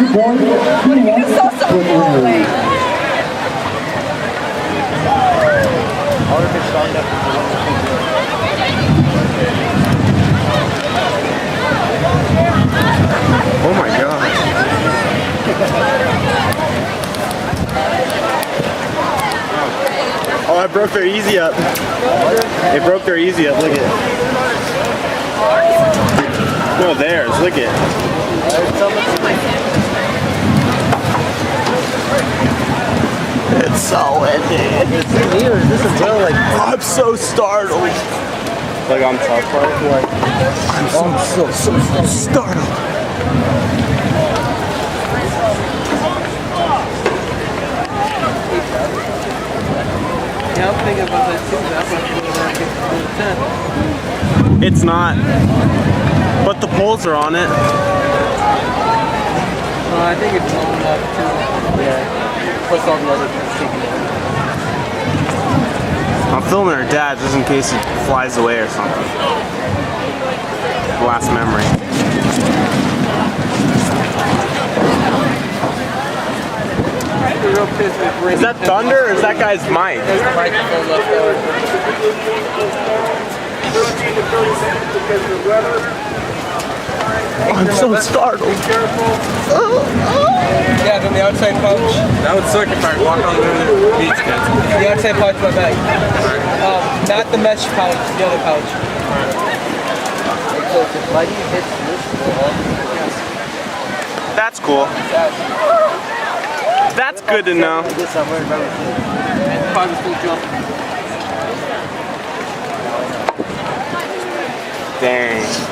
You saw something wrong way. Oh my god. Oh, I broke their easy up. They broke their easy up, look at it. No, theirs, look at it. It's so windy. I'm so startled. Like on South Park? I'm so startled. Yeah, I'm thinking about that too. That's It's not. But the poles are on it. I think it's long enough too. Yeah. Plus all the other things taken in. I'm filming her dad just in case it flies away or something. Last memory. Real pissed with Is that thunder or is that guy's mic? There's the microphone left over. 15 to 30 minutes because of the weather. I'm so startled. Yeah, then the outside pouch. That would suck if I walked on the beach, kids. The outside pouch of my bag. Not the mesh pouch, the other pouch. That's cool. That's good to know. Dang.